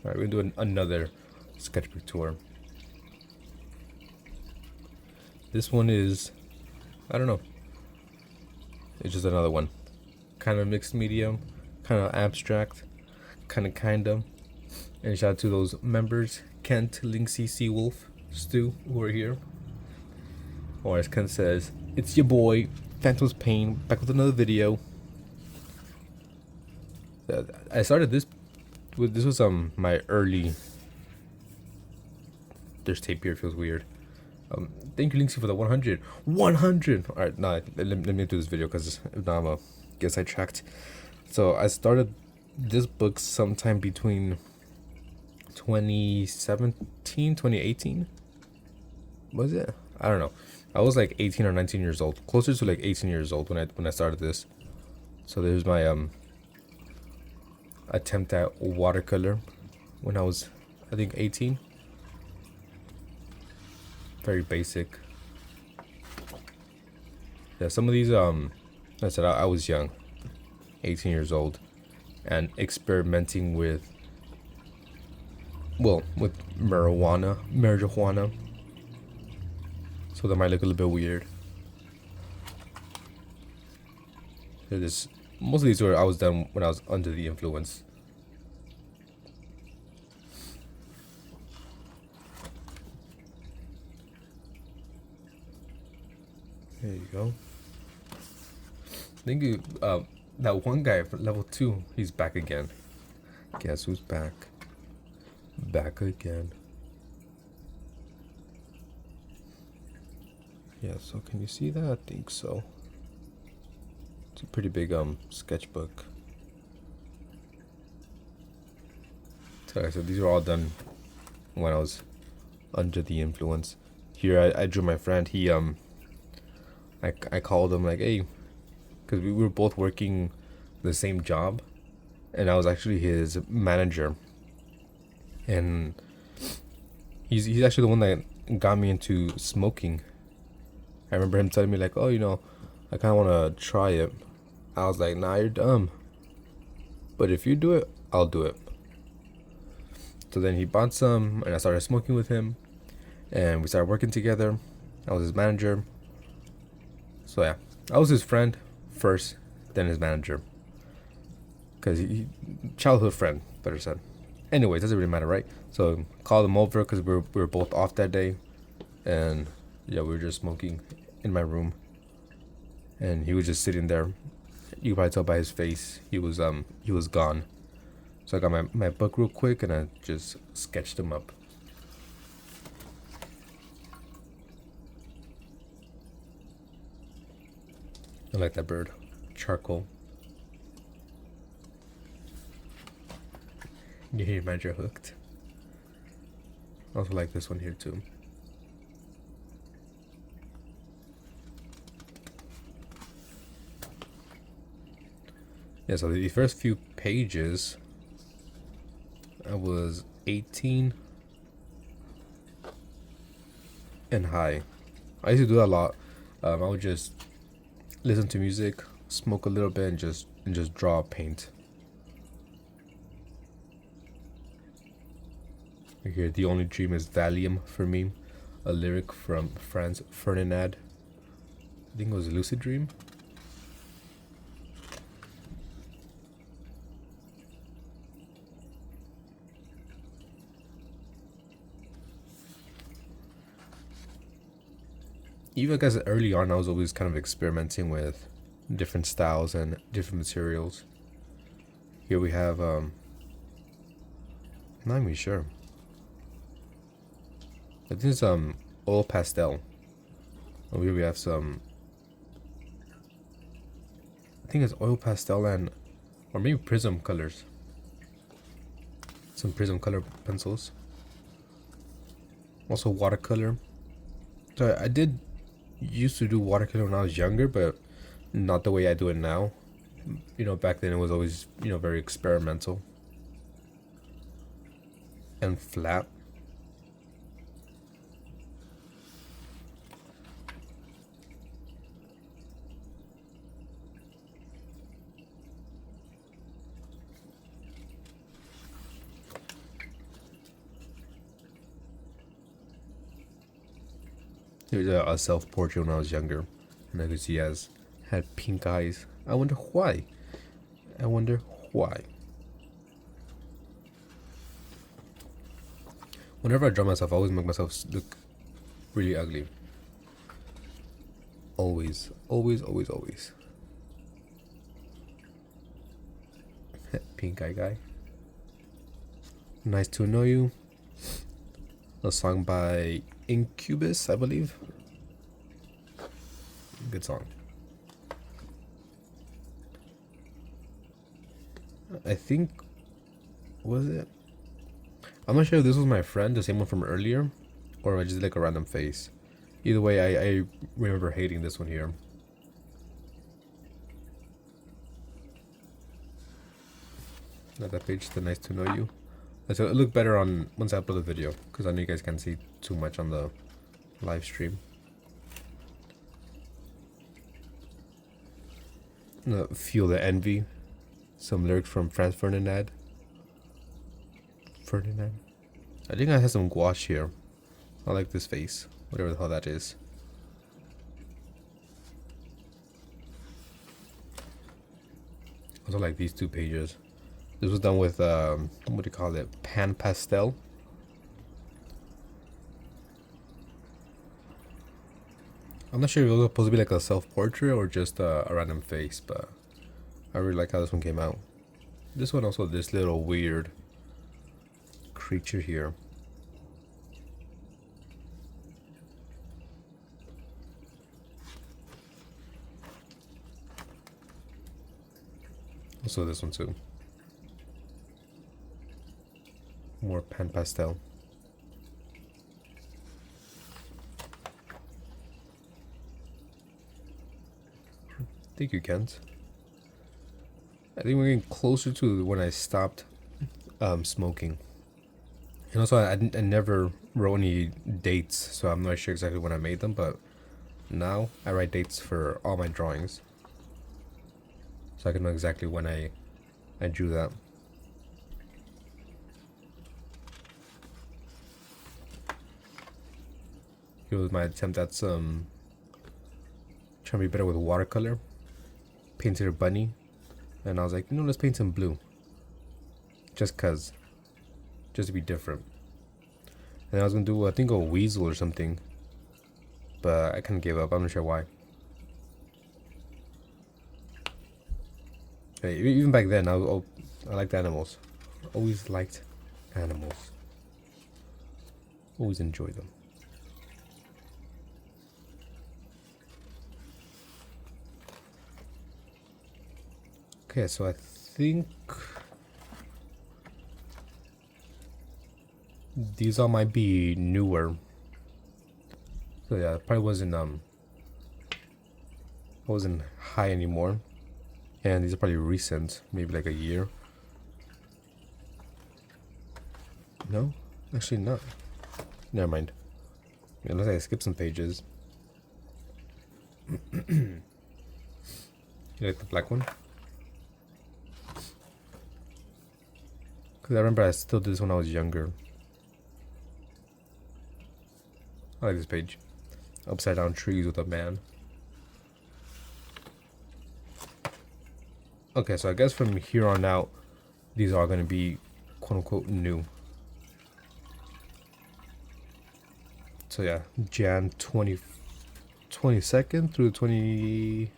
Alright, we're doing another sketchbook tour. This one is, I don't know. It's just another one. Kind of mixed medium, kind of abstract, kinda. And shout out to those members, Kent, Linksy, Seawolf, Stu, who are here. Or as Kent says, it's your boy, Phantom's Pain, back with another video. I started this was my early. There's tape here, it feels weird. Thank you, Linksy, for the 100. 100! Alright, nah, let me do this video because if not, I'm gonna get sidetracked. So I started this book sometime between 2017, 2018. Was it? I don't know. I was like 18 or 19 years old, closer to like 18 years old when I started this. So there's my attempt at watercolor when I was, I think, 18. Very basic. Yeah, some of these I said I was young, 18 years old, and experimenting with marijuana. So that might look a little bit weird. Most of these were I was done when I was under the influence. There you go. Thank you. That one guy from level 2, he's back again. Guess who's back? Back again. Yeah, so can you see that? I think so. It's a pretty big sketchbook. So these are all done when I was under the influence. Here I drew my friend. He I called him like, hey, because we were both working the same job, and I was actually his manager. And he's actually the one that got me into smoking. I remember him telling me like, oh, I kind of want to try it. I was like, nah, you're dumb. But if you do it, I'll do it. So then he bought some, and I started smoking with him, and we started working together. I was his manager. So yeah, I was his friend first, then his manager. Because he childhood friend, better said. Anyways, doesn't really matter, right? So called him over because we were both off that day, and yeah, we were just smoking in my room, and he was just sitting there. You can probably tell by his face, he was gone. So I got my book real quick, and I just sketched him up. I like that bird. Charcoal. You hear Manager hooked. I also like this one here too. Yeah, so the first few pages, I was 18 and high. I used to do that a lot. I would just listen to music, smoke a little bit, and just draw, paint. Here, the only dream is Valium for me, a lyric from Franz Ferdinand. I think it was a lucid dream. Even guys, early on, I was always kind of experimenting with different styles and different materials. Here we have I'm not even sure. I think it's oil pastel. Over here we have some. I think it's oil pastel or maybe prism colors. Some prism color pencils. Also watercolor. So I did used to do watercolor when I was younger, but not the way I do it now. Back then it was always, very experimental and flat. Here's a self-portrait when I was younger, and I could see he had pink eyes. I wonder why. I wonder why. Whenever I draw myself, I always make myself look really ugly. Always, always, always, always. Pink eye guy. Nice to Know You. A song by Incubus, I believe. Good song. I think, was it? I'm not sure if this was my friend, the same one from earlier, or I just like a random face. Either way, I remember hating this one here. Not that page, the Nice to Know You. So it looked better on once I upload the video, because I know you guys can't see too much on the live stream. Feel the Envy. Some lyrics from Franz Ferdinand. I think I have some gouache here. I like this face, whatever the hell that is. Also like these two pages. This was done with what do you call it? Pan pastel. I'm not sure if it was supposed to be like a self-portrait or just a random face, but I really like how this one came out. This one also, this little weird creature here. Also this one too. More pan pastel. Thank you, Kent. I think we're getting closer to when I stopped smoking. And also, I never wrote any dates, so I'm not sure exactly when I made them, but now I write dates for all my drawings. So I can know exactly when I drew that. Here was my attempt at some trying to be better with watercolor. Painted a bunny, and I was like, let's paint some blue. Just to be different. And I was gonna do, I think, a weasel or something, but I kind of gave up. I'm not sure why. Hey, even back then, I liked animals. Always liked animals. Always enjoyed them. Okay, so I think these all might be newer. So yeah, it probably wasn't high anymore. And these are probably recent, maybe like a year. No, actually not. Never mind. Unless I skip some pages. You like the black one? Because I remember I still did this when I was younger. I like this page. Upside down trees with a man. Okay, so I guess from here on out, these are going to be quote-unquote new. So yeah, Jan 22nd through 20...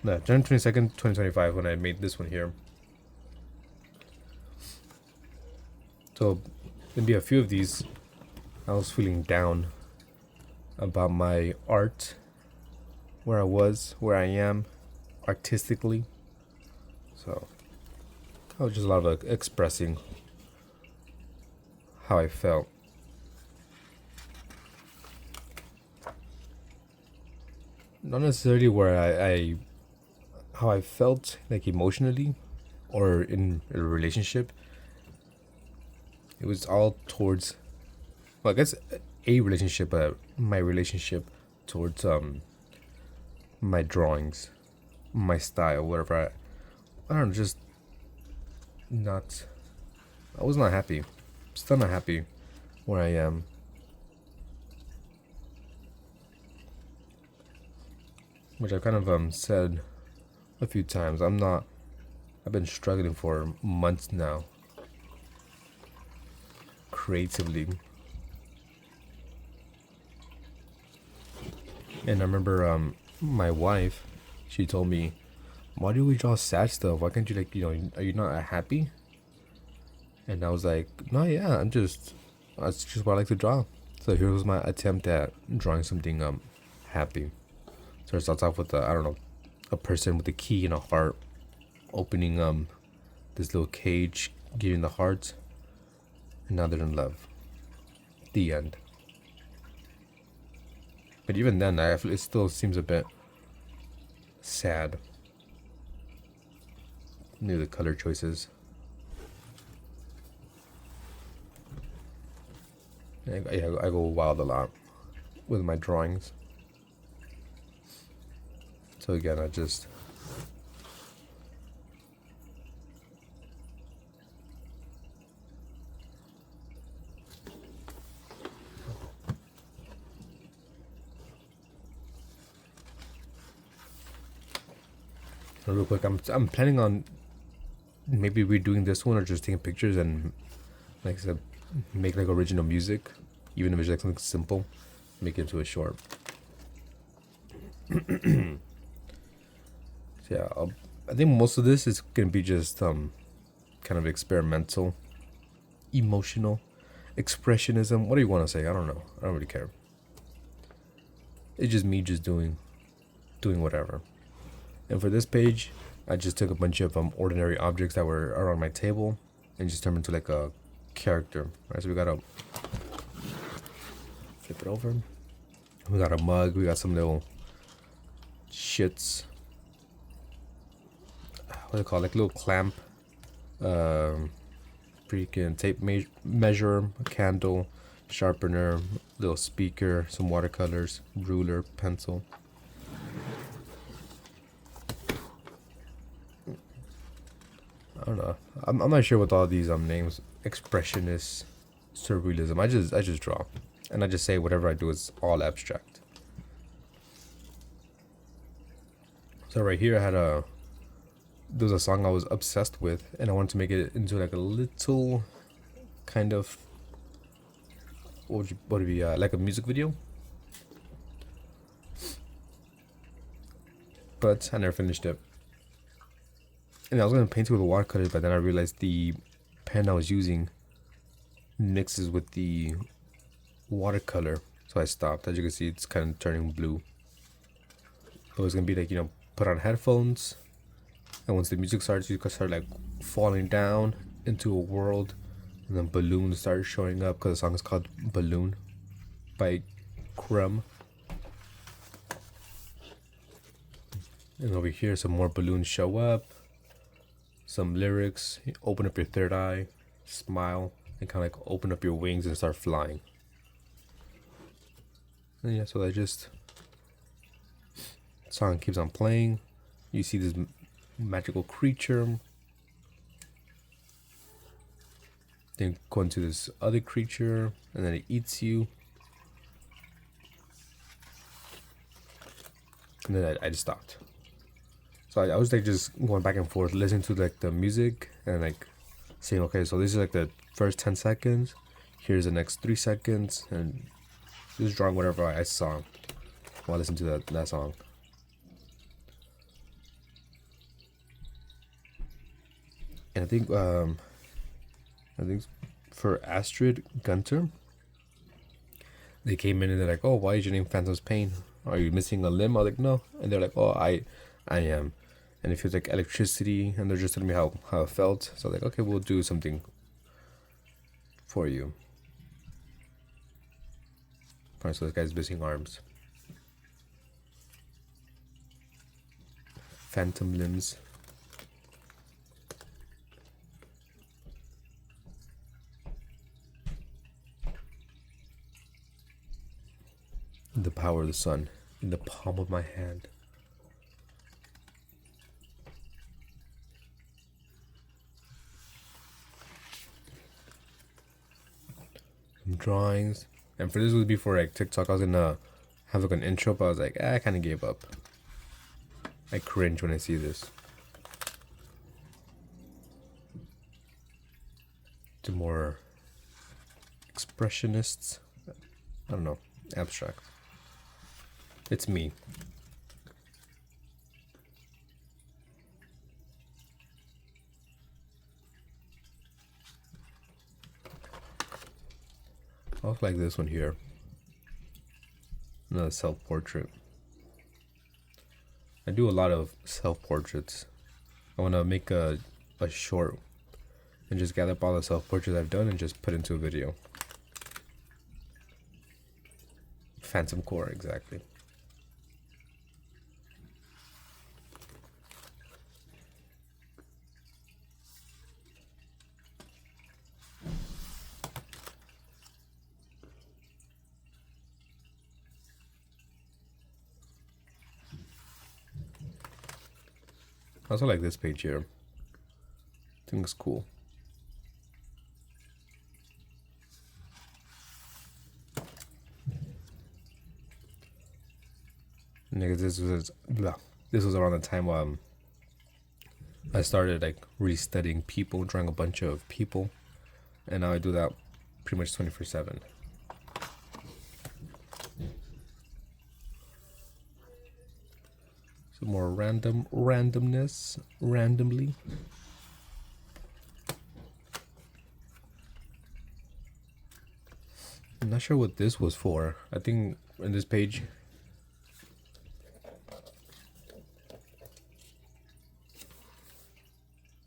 No, Jan 22nd, 2025 when I made this one here. So, there'll be a few of these. I was feeling down about my art, where I was, where I am, artistically. So, I was just a lot of expressing how I felt. Not necessarily where I how I felt, like emotionally, or in a relationship. It was all towards, well, I guess a relationship, my relationship towards my drawings, my style, whatever. I don't know, just not. I was not happy. Still not happy where I am. which I've kind of said a few times. I've been struggling for months now creatively. And I remember my wife, she told me, why do we draw sad stuff? Why can't you, like, are you not happy? And I was like, no, yeah, that's just what I like to draw. So here was my attempt at drawing something happy. So it starts off with I don't know, a person with a key and a heart opening this little cage, giving the heart, and now they're in love. The end. But even then, I feel it still seems a bit sad. Maybe the color choices. I go wild a lot with my drawings. So again, I just real quick. I'm planning on maybe redoing this one or just taking pictures and, like I said, make like original music, even if it's like something simple, make it into a short. So yeah, I think most of this is gonna be just kind of experimental, emotional, expressionism. What do you want to say? I don't know. I don't really care. It's just me just doing whatever. And for this page, I just took a bunch of ordinary objects that were around my table and just turned into like a character. All right, so we gotta flip it over. We got a mug. We got some little shits. What do they call it? Like little clamp. Freaking tape measure, a candle, sharpener, little speaker, some watercolors, ruler, pencil. I don't know. I'm not sure what all these names. Expressionist, surrealism. I just draw, and I just say whatever I do is all abstract. So right here I had there was a song I was obsessed with, and I wanted to make it into like a little kind of what would it be like a music video, but I never finished it. And I was gonna paint it with watercolors, but then I realized the pen I was using mixes with the watercolor, so I stopped. As you can see, it's kind of turning blue. But it's gonna be like, put on headphones, and once the music starts, you can start like falling down into a world, and then balloons start showing up because the song is called Balloon by Crumb. And over here, some more balloons show up. Some lyrics: open up your third eye, smile, and kind of like open up your wings and start flying. And yeah, so that just song keeps on playing. You see this magical creature, then go into this other creature, and then it eats you. And then I just stopped. So I was like just going back and forth, listening to like the music and like saying, okay, so this is like the first 10 seconds. Here's the next 3 seconds, and just drawing whatever I saw while listening to that song. And I think for Astrid Gunter, they came in and they're like, oh, why is your name Phantom's Pain? Are you missing a limb? I was like, no. And they're like, oh, I am. And it feels like electricity, and they're just telling me how it felt. So like, okay, we'll do something for you. Alright, so this guy's missing arms. Phantom limbs. The power of the sun in the palm of my hand. Some drawings. And for this would be for like TikTok. I was gonna have like an intro, but I was like, I kind of gave up. I cringe when I see this. To more expressionists. I don't know. Abstract. It's me. I also like this one here. Another self-portrait. I do a lot of self-portraits. I want to make a short and just gather up all the self-portraits I've done and just put into a video. Phantom core, exactly. I also like this page here. I think it's cool. Nigga, this was around the time I started like really studying people, drawing a bunch of people, and now I do that pretty much 24/7. Some more randomness, randomly. I'm not sure what this was for. I think in this page,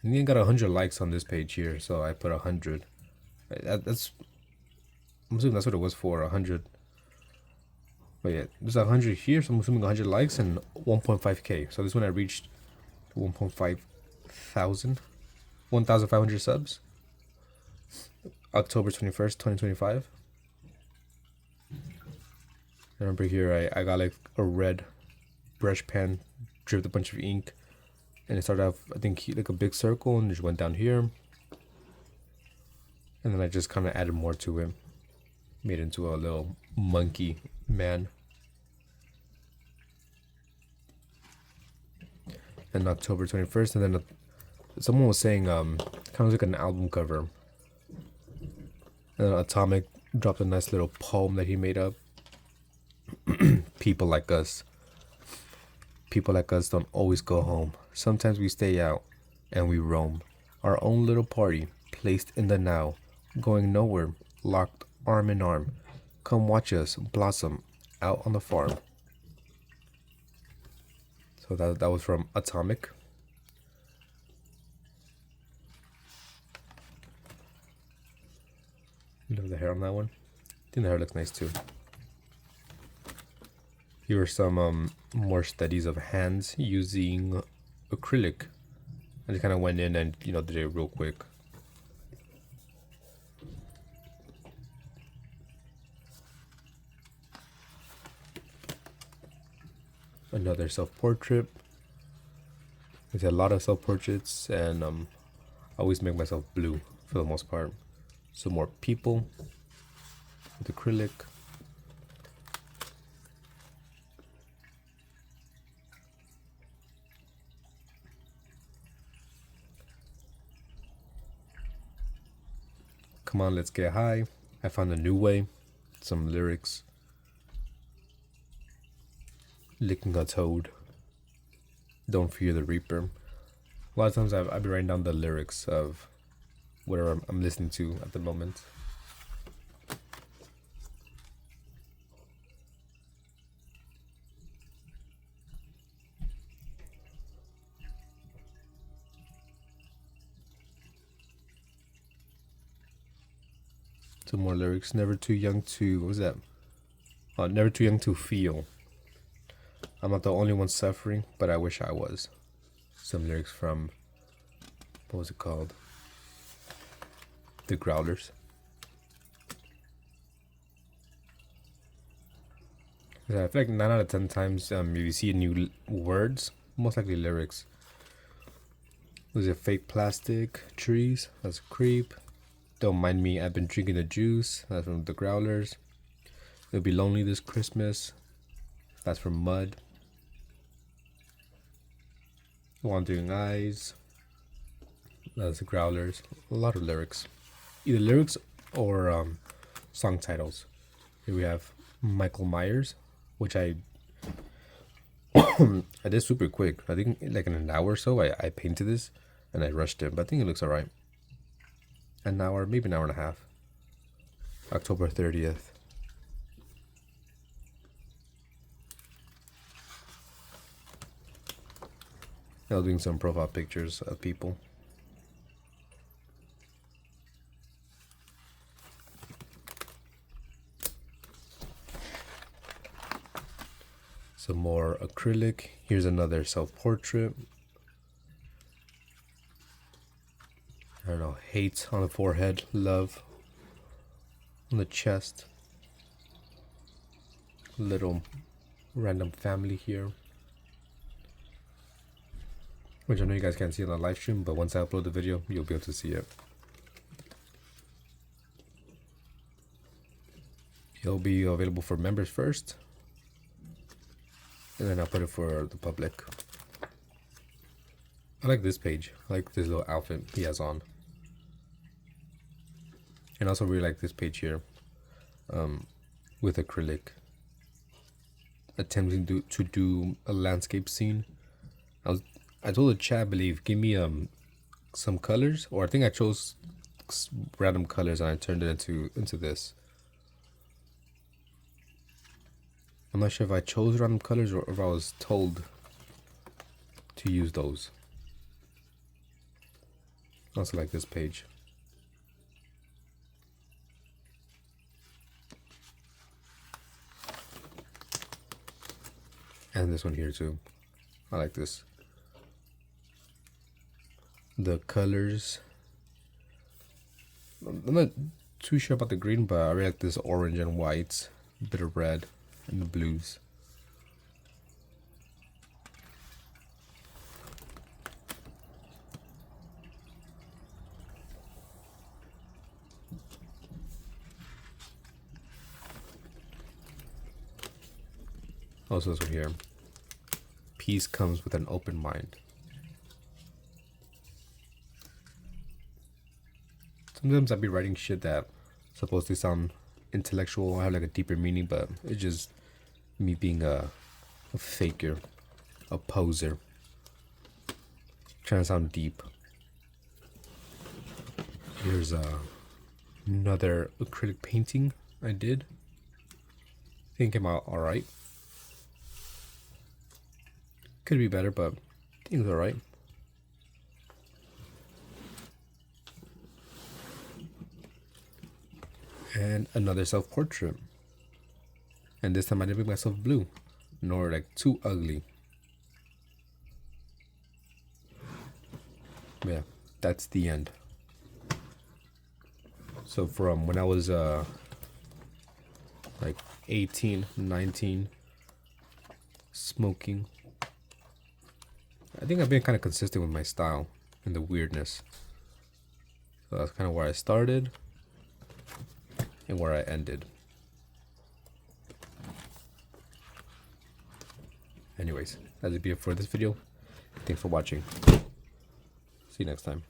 I think I got 100 likes on this page here, so I put 100. That's, I'm assuming that's what it was for, 100. But yeah, there's 100 here, so I'm assuming 100 likes and 1.5k. So this one I reached 1.5 thousand, 1,500 subs. October 21st, 2025. I remember here I got like a red brush pen, dripped a bunch of ink, and it started off, I think, like a big circle and just went down here. And then I just kind of added more to it. Made it into a little monkey man. And October 21st, and then someone was saying, kind of like an album cover. And then Atomic dropped a nice little poem that he made up. People like us. People like us don't always go home. Sometimes we stay out and we roam. Our own little party, placed in the now. Going nowhere, locked arm in arm. Come watch us blossom out on the farm. So that was from Atomic. Love the hair on that one. I think the hair looks nice too. Here are some more studies of hands using acrylic. I just kind of went in and, did it real quick. Another self-portrait. There's a lot of self-portraits, and I always make myself blue for the most part. Some more people with acrylic. Come on, let's get high. I found a new way. Some lyrics. Licking a toad. Don't fear the reaper. A lot of times I've been writing down the lyrics of whatever I'm listening to at the moment. Some more lyrics. Never too young to, what was that? Never too young to feel. I'm not the only one suffering, but I wish I was. Some lyrics from, what was it called? The Growlers. Yeah, I feel like 9 out of 10 times if you see new words, most likely lyrics. Was it fake plastic trees? That's creep. Don't mind me, I've been drinking the juice. That's from The Growlers. It'll be lonely this Christmas. That's from Mud. Wandering Eyes. That's the Growlers. A lot of lyrics. Either lyrics or song titles. Here we have Michael Myers, which I I did super quick. I think like in an hour or so I painted this and I rushed it, but I think it looks alright. An hour, maybe an hour and a half. October 30th. I was doing some profile pictures of people. Some more acrylic. Here's another self-portrait. I don't know, hate on the forehead, love on the chest. Little random family here. Which I know you guys can't see on the live stream, but once I upload the video, you'll be able to see it. It'll be available for members first, and then I'll put it for the public. I like this page. I like this little outfit he has on. And also really like this page here, with acrylic. Attempting to do a landscape scene. I told the chat, I believe, give me some colors, or I think I chose random colors and I turned it into this. I'm not sure if I chose random colors or if I was told to use those. I also like this page. And this one here too. I like this. The colors. I'm not too sure about the green, but I really like this orange and white, a bit of red, and the blues. Also this one here. Peace comes with an open mind. Sometimes I'll be writing shit that supposed to sound intellectual or have like a deeper meaning, but it's just me being a faker, a poser, trying to sound deep. Here's another acrylic painting I did. I think it came out alright. Could be better, but I think it's alright. And another self-portrait. And this time I didn't make myself blue, nor like too ugly. But yeah, that's the end. So from when I was like 18, 19, smoking, I think I've been kind of consistent with my style and the weirdness. So that's kind of where I started and where I ended. Anyways, that'll be it for this video. Thanks for watching. See you next time.